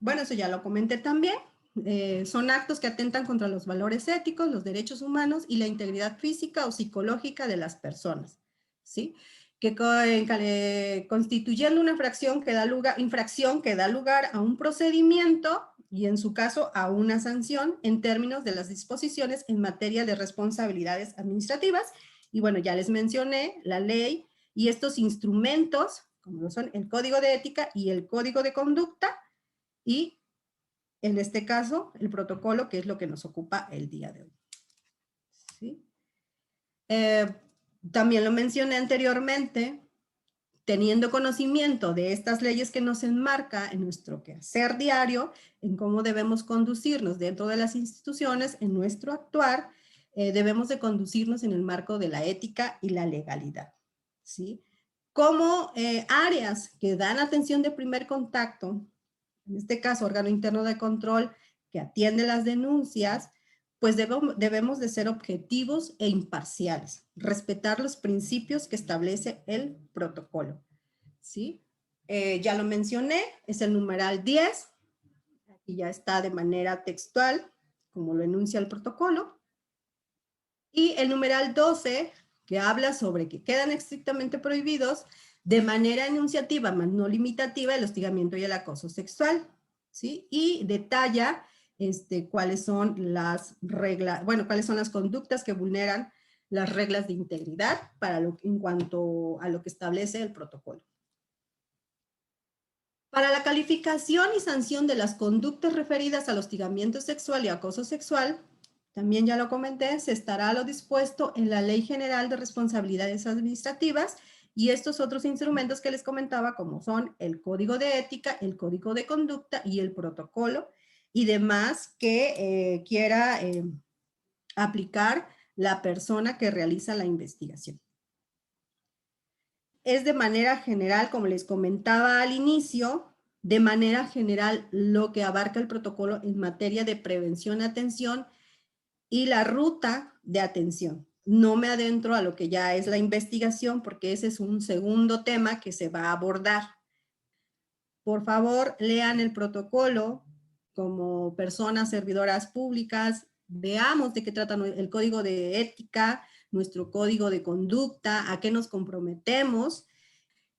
S3: Bueno, eso ya lo comenté también. Son actos que atentan contra los valores éticos, los derechos humanos y la integridad física o psicológica de las personas, ¿sí? Que constituyendo una infracción que da lugar a un procedimiento y en su caso a una sanción en términos de las disposiciones en materia de responsabilidades administrativas. Y bueno, ya les mencioné la ley y estos instrumentos, como lo son el Código de Ética y el Código de Conducta, y en este caso el protocolo, que es lo que nos ocupa el día de hoy, ¿sí? También lo mencioné anteriormente, teniendo conocimiento de estas leyes que nos enmarca en nuestro quehacer diario, en cómo debemos conducirnos dentro de las instituciones, en nuestro actuar, debemos de conducirnos en el marco de la ética y la legalidad, ¿sí? Como áreas que dan atención de primer contacto, en este caso órgano interno de control que atiende las denuncias, pues debemos de ser objetivos e imparciales, respetar los principios que establece el protocolo, ¿sí? ya lo mencioné, es el numeral 10, aquí ya está de manera textual, como lo enuncia el protocolo. Y el numeral 12, que habla sobre que quedan estrictamente prohibidos de manera enunciativa, más no limitativa, el hostigamiento y el acoso sexual, ¿sí? Y detalla cuáles son las reglas, bueno, cuáles son las conductas que vulneran las reglas de integridad en cuanto a lo que establece el protocolo. Para la calificación y sanción de las conductas referidas al hostigamiento sexual y acoso sexual, también ya lo comenté, se estará lo dispuesto en la Ley General de Responsabilidades Administrativas y estos otros instrumentos que les comentaba, como son el Código de Ética, el Código de Conducta y el protocolo y demás que quiera aplicar la persona que realiza la investigación. Es de manera general, como les comentaba al inicio, de manera general lo que abarca el protocolo en materia de prevención, atención y la ruta de atención. No me adentro a lo que ya es la investigación porque ese es un segundo tema que se va a abordar. Por favor, lean el protocolo como personas servidoras públicas, veamos de qué trata el código de ética, nuestro código de conducta, a qué nos comprometemos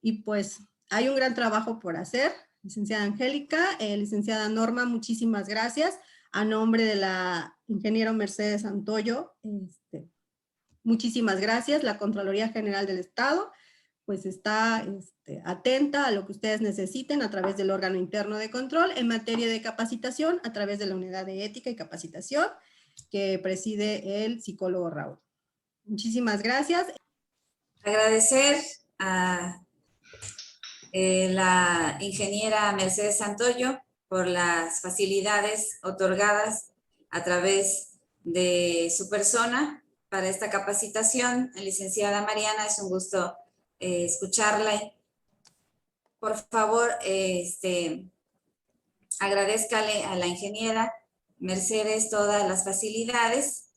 S3: y pues hay un gran trabajo por hacer. Licenciada Angélica, licenciada Norma, muchísimas gracias. A nombre de la ingeniera Mercedes Santoyo, muchísimas gracias. La Contraloría General del Estado pues está atenta a lo que ustedes necesiten a través del órgano interno de control en materia de capacitación, a través de la unidad de ética y capacitación que preside el psicólogo Raúl. Muchísimas gracias.
S1: Agradecer a la ingeniera Mercedes Santoyo por las facilidades otorgadas a través de su persona para esta capacitación. Licenciada Mariana, es un gusto escucharla. Por favor, agradézcale a la ingeniera Mercedes todas las facilidades